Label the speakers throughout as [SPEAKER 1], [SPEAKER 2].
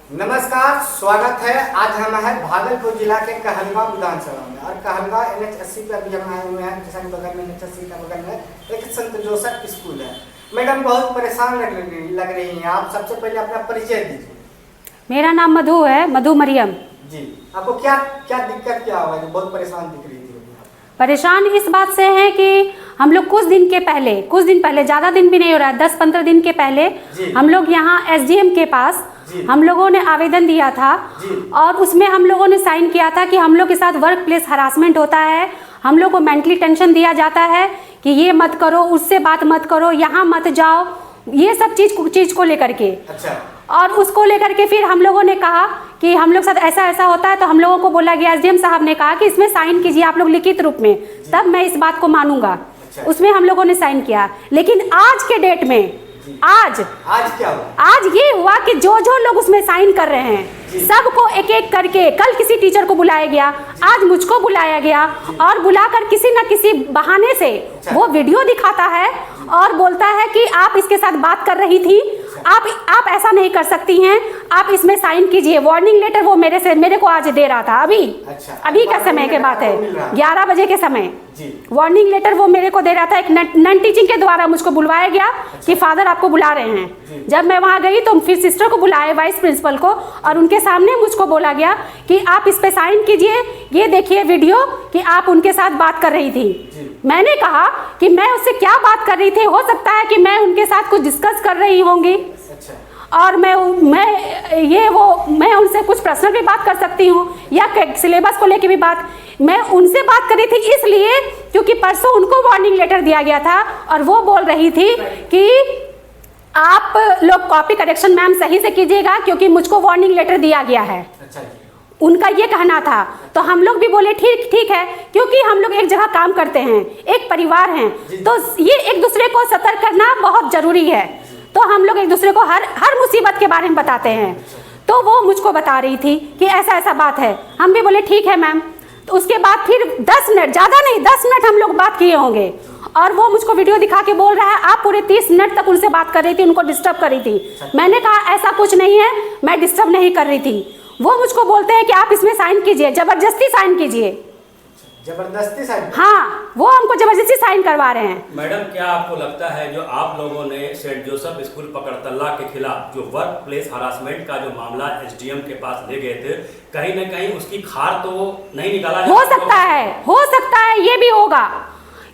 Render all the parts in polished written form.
[SPEAKER 1] नमस्कार, स्वागत है। आज हम हैं भागलपुर जिला के कहलगांव विधानसभा में और कहलगांव NH80 पे अभी हम आए हुए हैं। जैसा कि बगल में NH80 का बगल में एक संत जोसेफ स्कूल है। मैडम बहुत परेशान लग रही हैं आप। सबसे पहले अपना परिचय दीजिए।
[SPEAKER 2] मेरा नाम मधु है, मधु मरियम
[SPEAKER 1] जी। आपको क्या क्या दिक्कत क्या हुआ जो बहुत परेशान दिख रही थी?
[SPEAKER 2] परेशान इस बात से है कि हम लोग कुछ दिन पहले ज़्यादा दिन भी नहीं हो रहा है, 10-15 दिन के पहले हम लोग यहाँ SDM के पास हम लोगों ने आवेदन दिया था और उसमें हम लोगों ने साइन किया था कि हम लोग के साथ वर्क प्लेस हरासमेंट होता है, हम लोग को मेंटली टेंशन दिया जाता है कि ये मत करो, उससे बात मत करो, यहाँ मत जाओ, ये सब चीज़ को लेकर के।
[SPEAKER 1] अच्छा।
[SPEAKER 2] और उसको लेकर के फिर हम लोगों ने कहा कि हम लोग साथ ऐसा ऐसा होता है, तो हम लोगों को बोला गया, SDM साहब ने कहा कि इसमें साइन कीजिए आप लोग लिखित रूप में, तब मैं इस बात को मानूंगा।
[SPEAKER 1] अच्छा।
[SPEAKER 2] उसमें हम लोगों ने साइन किया, लेकिन आज के डेट में आज
[SPEAKER 1] क्या हुआ?
[SPEAKER 2] आज ये हुआ कि जो लोग उसमें साइन कर रहे हैं सबको एक एक करके, कल किसी टीचर को बुलाया गया, आज मुझको बुलाया गया और बुलाकर किसी न किसी बहाने से वो वीडियो दिखाता है और बोलता है कि आप इसके साथ बात कर रही थी, आप ऐसा नहीं कर सकती हैं, आप इसमें साइन कीजिए। वार्निंग लेटर वो मेरे को आज दे रहा था, अभी का समय के बात है, 11 बजे के समय वार्निंग लेटर वो मेरे को दे रहा था। एक नन टीचिंग के द्वारा मुझको बुलवाया गया कि फादर आपको बुला रहे हैं। जब मैं वहाँ गई तो फिर सिस्टर को बुलाए, वाइस प्रिंसिपल को, और उनके सामने मुझको बोला गया कि आप इस पे साइन कीजिए, ये देखिए वीडियो कि आप उनके साथ बात कर रही थी। मैंने कहा कि मैं उससे क्या बात कर रही थी, हो सकता है कि मैं उनके साथ कुछ डिस्कस कर रही होंगी और मैं उनसे कुछ पर्सनल भी बात कर सकती हूँ या सिलेबस को लेके भी मैं उनसे बात कर रही थी, इसलिए क्योंकि परसों उनको वार्निंग लेटर दिया गया था और वो बोल रही थी कि आप लोग कॉपी करेक्शन मैम सही से कीजिएगा क्योंकि मुझको वार्निंग लेटर दिया गया है। उनका ये कहना था। तो हम लोग भी बोले ठीक है, क्योंकि हम लोग एक जगह काम करते हैं, एक परिवार हैं, तो ये एक दूसरे को सतर्क करना बहुत जरूरी है। तो हम लोग एक दूसरे को हर मुसीबत के बारे में बताते हैं। तो वो मुझको बता रही थी कि ऐसा ऐसा बात है। हम भी बोले ठीक है मैम। तो उसके बाद फिर 10 मिनट, ज़्यादा नहीं 10 मिनट हम लोग बात किए होंगे और वो मुझको वीडियो दिखा के बोल रहा है आप पूरे 30 मिनट तक उनसे बात कर रही थी, उनको डिस्टर्ब कर रही थी। मैंने कहा ऐसा कुछ नहीं है, मैं डिस्टर्ब नहीं कर रही थी। वो मुझको बोलते हैं कि आप इसमें साइन कीजिए, जबरदस्ती साइन कीजिए।
[SPEAKER 1] जबरदस्ती साइन?
[SPEAKER 2] हाँ, वो हमको जबरदस्ती साइन करवा रहे हैं।
[SPEAKER 3] मैडम, क्या आपको लगता है जो आप लोगों ने सेंट जोसेफ स्कूल पकड़तल्ला के खिलाफ जो वर्क प्लेस हरासमेंट का जो मामला SDM के पास ले गए थे, कहीं न कहीं उसकी खार तो नहीं निकाला?
[SPEAKER 2] हो सकता है ये भी होगा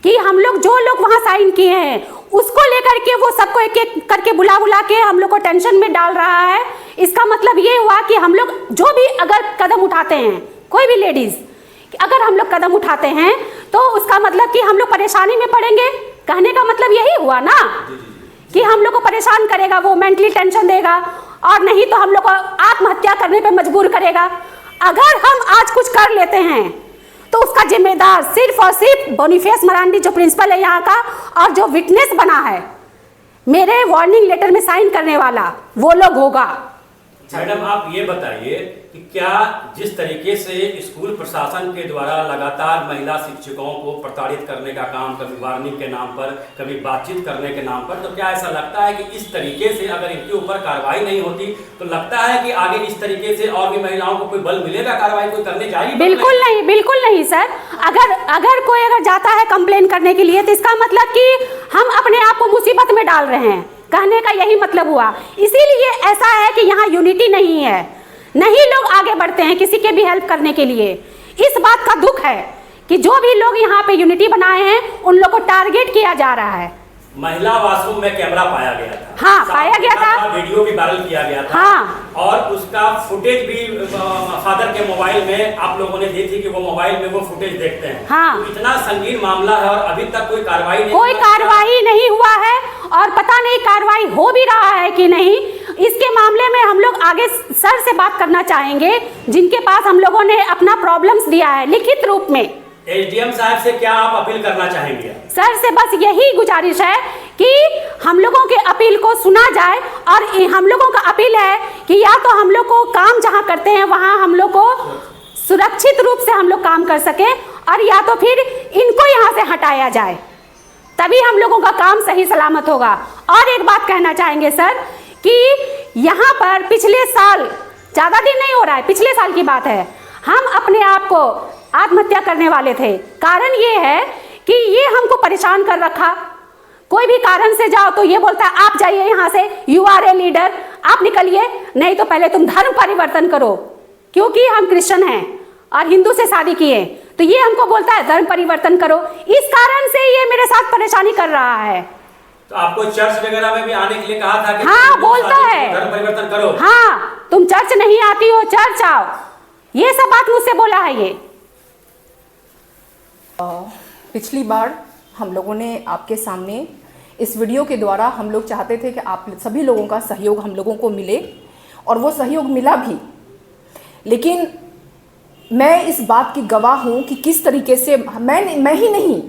[SPEAKER 2] कि हम लोग जो लोग वहाँ साइन किए हैं उसको लेकर के वो सबको एक एक करके बुला के हम लोग को टेंशन में डाल रहा है। इसका मतलब ये हुआ कि हम लोग जो भी अगर कदम उठाते हैं, कोई भी लेडीज अगर हम लोग कदम उठाते हैं तो उसका मतलब कि हम लोग परेशानी में पड़ेंगे। कहने का मतलब यही हुआ ना कि हम लोग को परेशान करेगा, वो मेंटली टेंशन देगा और नहीं तो हम लोग को आत्महत्या करने पे मजबूर करेगा। अगर हम आज कुछ कर लेते हैं तो उसका जिम्मेदार सिर्फ और सिर्फ बोनीफेस मरांडी जो प्रिंसिपल है यहाँ का और जो विटनेस बना है मेरे वार्निंग लेटर में साइन करने वाला, वो लोग होगा।
[SPEAKER 3] मैडम, आप ये बताइए कि क्या जिस तरीके से स्कूल प्रशासन के द्वारा लगातार महिला शिक्षकों को प्रताड़ित करने का काम, कभी वार्निंग के नाम पर, कभी बातचीत करने के नाम पर, तो क्या ऐसा लगता है कि इस तरीके से अगर इनके ऊपर कार्रवाई नहीं होती तो लगता है कि आगे इस तरीके से और भी महिलाओं को कोई बल मिलेगा, कार्रवाई कोई करने जाएगी?
[SPEAKER 2] बिल्कुल नहीं सर। अगर कोई जाता है कंप्लेन करने के लिए तो इसका मतलब कि हम अपने आप को मुसीबत में डाल रहे हैं, कहने का यही मतलब हुआ। इसीलिए ऐसा है कि यहाँ यूनिटी नहीं है, नहीं लोग आगे बढ़ते हैं किसी के भी हेल्प करने के लिए। इस बात का दुख है कि जो भी लोग यहाँ पे यूनिटी बनाए हैं उन लोग को टारगेट किया जा रहा है।
[SPEAKER 3] महिला वॉशरूम में कैमरा पाया गया था।
[SPEAKER 2] हाँ, पाया गया था,
[SPEAKER 3] वीडियो भी वायरल किया गया था।
[SPEAKER 2] हाँ,
[SPEAKER 3] और उसका फुटेज भी फादर के मोबाइल में आप लोगों ने दी थी कि वो मोबाइल में वो फुटेज देखते हैं। हाँ, तो इतना संगीन मामला है और अभी तक कोई कार्रवाई
[SPEAKER 2] नहीं हुआ है और पता नहीं कार्रवाई हो भी रहा है कि नहीं। इसके मामले में हम लोग आगे सर से बात करना चाहेंगे जिनके पास हम लोगों ने अपना प्रॉब्लम्स दिया है लिखित रूप में।
[SPEAKER 3] SDM साहब से क्या आप अपील करना चाहेंगे?
[SPEAKER 2] सर से बस यही गुजारिश है कि हम लोगों के अपील को सुना जाए और हम लोगों का अपील है कि या तो हम लोग को काम जहां करते हैं वहां हम लोग को सुरक्षित रूप से हम लोग काम कर सके और या तो फिर इनको यहां से हटाया जाए, तभी हम लोगों का काम सही सलामत होगा। और एक बात कहना चाहेंगे सर कि यहाँ पर पिछले साल ज़्यादा दिन नहीं हो रहा है, पिछले साल की बात है। हम अपने आप को आत्महत्या करने वाले थे। कारण ये है कि ये हमको परेशान कर रखा। कोई भी कारण से जाओ तो ये बोलता है आप जाइए यहाँ से, यू आर ए लीडर, आप निकलिए, नहीं तो पहले तुम धर्म परिवर्तन करो, क्योंकि हम क्रिश्चियन हैं और हिंदू से शादी किए, तो ये हमको बोलता है धर्म परिवर्तन करो। इस कारण से ये मेरे साथ परेशानी कर रहा है।
[SPEAKER 3] तो आपको चर्च वगैरह में भी आने के लिए कहा था कि
[SPEAKER 2] हाँ, बोलता है
[SPEAKER 3] धर्म परिवर्तन करो।
[SPEAKER 2] हाँ, तुम चर्च नहीं आती हो, चर्च आओ, ये सब बात मुझसे बोला है ये।
[SPEAKER 4] पिछली बार हम लोगों ने आपके सामने इस वीडियो के द्वारा हम लोग चाहते थे कि आप सभी लोगों का सहयोग हम लोगों को मिले, और वो सहयोग मिला भी। लेकिन मैं इस बात की गवाह हूँ कि किस तरीके से मैं ही नहीं,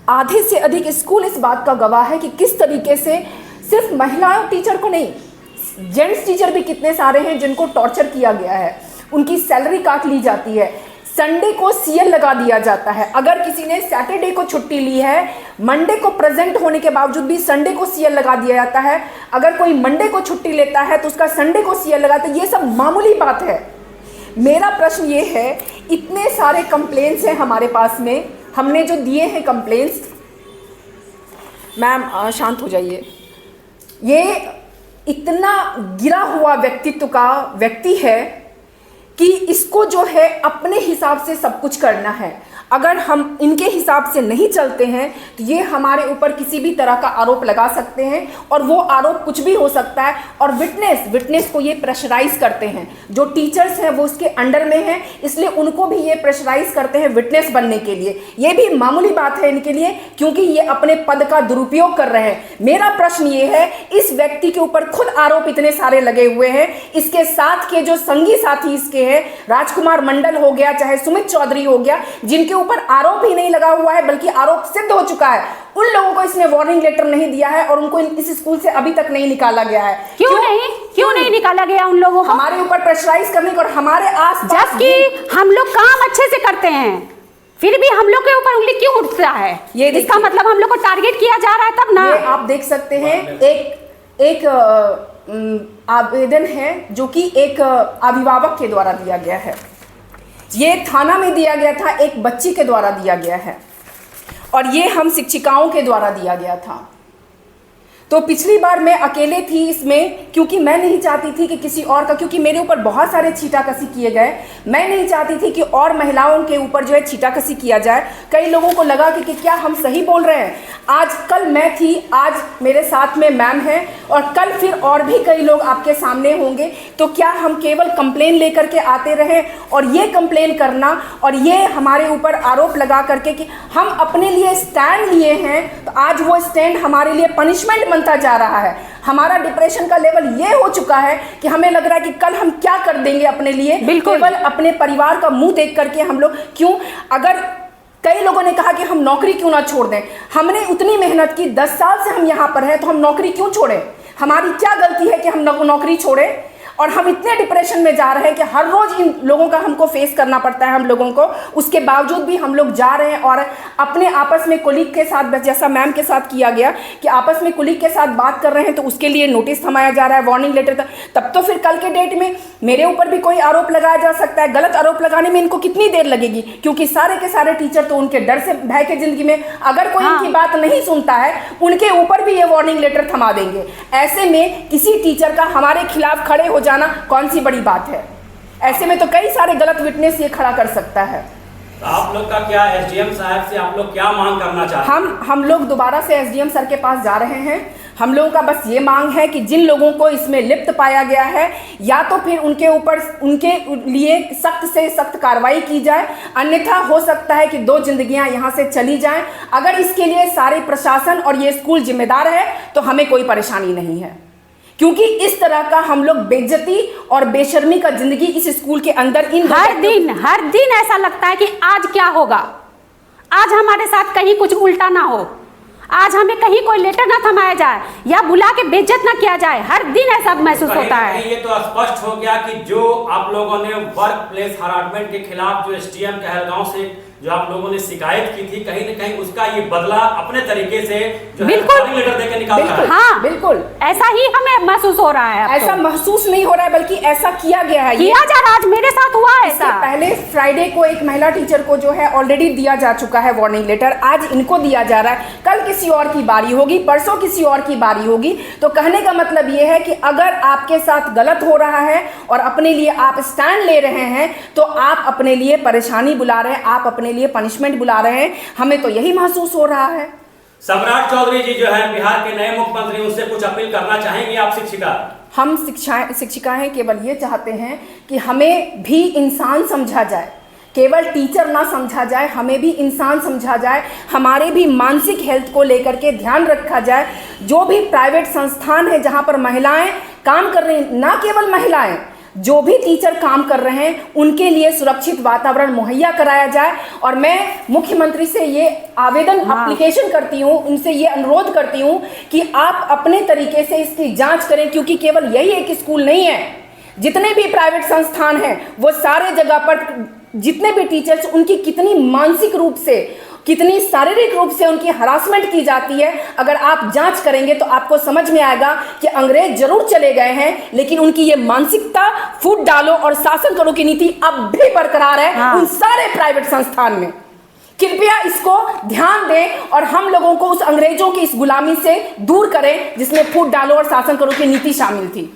[SPEAKER 4] आधे से अधिक स्कूल इस बात का गवाह है कि किस तरीके से सिर्फ महिलाओं टीचर को नहीं, जेंट्स टीचर भी कितने सारे हैं जिनको टॉर्चर किया गया है, उनकी सैलरी काट ली जाती है, संडे को सीएल लगा दिया जाता है। अगर किसी ने सैटरडे को छुट्टी ली है, मंडे को प्रेजेंट होने के बावजूद भी संडे को सीएल लगा दिया जाता है। अगर कोई मंडे को छुट्टी लेता है तो उसका संडे को सीएल लगाता है। ये सब मामूली बात है। मेरा प्रश्न ये है, इतने सारे कंप्लेंट्स हैं हमारे पास में, हमने जो दिए हैं कंप्लेंट्स, मैम शांत हो जाइए, ये इतना गिरा हुआ व्यक्तित्व का व्यक्ति है कि इसको जो है अपने हिसाब से सब कुछ करना है। अगर हम इनके हिसाब से नहीं चलते हैं तो ये हमारे ऊपर किसी भी तरह का आरोप लगा सकते हैं, और वो आरोप कुछ भी हो सकता है। और विटनेस को ये प्रेशराइज करते हैं, जो टीचर्स हैं वो उसके अंडर में हैं, इसलिए उनको भी ये प्रेशराइज करते हैं विटनेस बनने के लिए। ये भी मामूली बात है इनके लिए, क्योंकि ये अपने पद का दुरुपयोग कर रहे हैं। मेरा प्रश्न ये है, इस व्यक्ति के ऊपर खुद आरोप इतने सारे लगे हुए हैं, इसके साथ के जो संगी साथी इसके हैं, राजकुमार मंडल हो गया, चाहे सुमित चौधरी हो गया, जिनके ऊपर आरोप ही नहीं लगा हुआ है बल्कि आरोप सिद्ध हो चुका है, उन लोगों को इसने वार्निंग लेटर नहीं दिया है और उनको इस स्कूल से अभी तक नहीं निकाला गया है।
[SPEAKER 2] क्यों नहीं निकाला गया उन लोगों को?
[SPEAKER 4] हमारे ऊपर प्रेशराइज करने को, और हमारे आसपास,
[SPEAKER 2] जबकि हम लोग काम अच्छे से करते हैं, फिर भी हम लोग के ऊपर उंगली क्यों उठता है? ये इसका मतलब हम लोग को टारगेट किया जा रहा है तब ना।
[SPEAKER 4] ये आप देख सकते हैं, एक आवेदन है जो कि एक अभिभावक के द्वारा दिया गया है। ये थाना में दिया गया था, एक बच्ची के द्वारा दिया गया है, और ये हम शिक्षिकाओं के द्वारा दिया गया था। तो पिछली बार मैं अकेले थी इसमें, क्योंकि मैं नहीं चाहती थी कि किसी और का, क्योंकि मेरे ऊपर बहुत सारे छीटाकसी किए गए, मैं नहीं चाहती थी कि और महिलाओं के ऊपर जो है छीटाकसी किया जाए। कई लोगों को लगा कि क्या हम सही बोल रहे हैं। आज कल मैं थी, आज मेरे साथ में मैम है, और कल फिर और भी कई लोग आपके सामने होंगे। तो क्या हम केवल कंप्लेन लेकर के आते रहे और ये कंप्लेन करना और ये हमारे ऊपर आरोप लगा करके कि हम अपने लिए स्टैंड लिए हैं, तो आज वो स्टैंड हमारे लिए पनिशमेंट बनता जा रहा है। हमारा डिप्रेशन का लेवल ये हो चुका है कि हमें लग रहा है कि कल हम क्या कर देंगे अपने लिए, केवल अपने परिवार का मुंह देख करके हम लोग क्यों। अगर कई लोगों ने कहा कि हम नौकरी क्यों ना छोड़ दें, हमने उतनी मेहनत की, 10 साल से हम यहाँ पर हैं, तो हम नौकरी क्यों छोड़ें? हमारी क्या गलती है कि हम नौकरी छोड़ें? और हम इतने डिप्रेशन में जा रहे हैं कि हर रोज इन लोगों का हमको फेस करना पड़ता है हम लोगों को। उसके बावजूद भी हम लोग जा रहे हैं और अपने आपस में कोलीग के साथ, जैसा मैम के साथ किया गया कि आपस में कोलीग के साथ बात कर रहे हैं, तो उसके लिए नोटिस थमाया जा रहा है, वार्निंग लेटर। तब तो फिर कल के डेट में मेरे ऊपर भी कोई आरोप लगाया जा सकता है। गलत आरोप लगाने में इनको कितनी देर लगेगी, क्योंकि सारे के सारे टीचर तो उनके डर से भय के जिंदगी में, अगर कोई इनकी बात नहीं सुनता है, उनके ऊपर भी ये वार्निंग लेटर थमा देंगे। ऐसे में किसी टीचर का हमारे खिलाफ खड़े हो जाना कौन सी बड़ी बात है? ऐसे में तो कई सारे गलत विटनेस ये खड़ा कर सकता है।
[SPEAKER 3] तो आप लोग का क्या, एसडीएम साहब से आप लोग क्या मांग करना चाहते हैं?
[SPEAKER 4] हम लोग दोबारा से एसडीएम सर के पास जा रहे हैं। हम लोगों का बस ये मांग है कि जिन लोगों को इसमें लिप्त पाया गया है, या तो फिर उनके ऊपर, उनके लिए सख्त से सख्त कार्रवाई की जाए, अन्यथा हो सकता है कि 2 जिंदगियां यहाँ से चली जाएं। अगर इसके लिए सारे प्रशासन और ये स्कूल जिम्मेदार है तो हमें कोई परेशानी नहीं है, क्योंकि इस तरह का हम लोग बेइज्जती और बेशर्मी का जिंदगी इस स्कूल के अंदर
[SPEAKER 2] हर दिन ऐसा लगता है कि आज क्या होगा, आज हमारे साथ कहीं कुछ उल्टा ना हो, आज हमें कहीं कोई लेटर ना थमाया जाए या बुला के बेइज्जत ना किया जाए। हर दिन ऐसा महसूस होता है।
[SPEAKER 3] ये तो स्पष्ट हो गया कि जो आप लोगों ने वर्क प्लेस हरासमेंट के खिलाफ जो एसडीएम कहलगांव से जो आप लोगों ने शिकायत की थी, कहीं न कहीं उसका ये बदला अपने तरीके से जो है
[SPEAKER 2] बिल्कुल।
[SPEAKER 3] वार्निंग लेटर देकर निकाल रहा है।
[SPEAKER 2] हाँ
[SPEAKER 4] बिल्कुल
[SPEAKER 2] ऐसा ही हमें महसूस हो रहा है अब
[SPEAKER 4] ऐसा
[SPEAKER 2] तो।
[SPEAKER 4] महसूस नहीं हो रहा है, बल्कि ऐसा किया गया है।
[SPEAKER 2] किया जा रहा, आज मेरे साथ हुआ है
[SPEAKER 4] इससे
[SPEAKER 2] ऐसा।
[SPEAKER 4] पहले फ्राइडे को एक महिला टीचर को जो है ऑलरेडी दिया जा चुका है वार्निंग लेटर, आज इनको दिया जा रहा है, कल किसी और की बारी होगी, परसों किसी और की बारी होगी। तो कहने का मतलब ये है कि अगर आपके साथ गलत हो रहा है और अपने लिए आप स्टैंड ले रहे हैं तो आप अपने लिए परेशानी बुला रहे हैं, आप अपने लिए पनिशमेंट बुला रहे हैं। हमें तो यही महसूस हो रहा है।
[SPEAKER 3] सम्राट चौधरी जी जो है बिहार के नए मुख्यमंत्री, उनसे कुछ अपील करना चाहेंगे आप शिक्षिका?
[SPEAKER 4] हम शिक्षिकाएं केवल ये चाहते हैं कि हमें भी इंसान समझा जाए, केवल टीचर ना समझा जाए, हमें भी इंसान समझा जाए, हमारे भी मानसिक हेल्थ को लेकर के ध्यान रखा जाए। जो भी प्राइवेट संस्थान है जहां पर महिलाएं काम कर रही हैं, ना केवल महिलाएं, जो भी टीचर काम कर रहे हैं उनके लिए सुरक्षित वातावरण मुहैया कराया जाए। और मैं मुख्यमंत्री से ये आवेदन एप्लीकेशन करती हूँ, उनसे ये अनुरोध करती हूँ कि आप अपने तरीके से इसकी जांच करें, क्योंकि केवल यही एक स्कूल नहीं है, जितने भी प्राइवेट संस्थान हैं वो सारे जगह पर जितने भी टीचर्स, उनकी कितनी मानसिक रूप से, कितनी शारीरिक रूप से उनकी हरासमेंट की जाती है। अगर आप जांच करेंगे तो आपको समझ में आएगा कि अंग्रेज जरूर चले गए हैं, लेकिन उनकी ये मानसिकता, फूट डालो और शासन करो की नीति अब भी बरकरार है उन सारे प्राइवेट संस्थान में। कृपया इसको ध्यान दें और हम लोगों को उस अंग्रेजों की इस गुलामी से दूर करें जिसमें फूट डालो और शासन करो की नीति शामिल थी।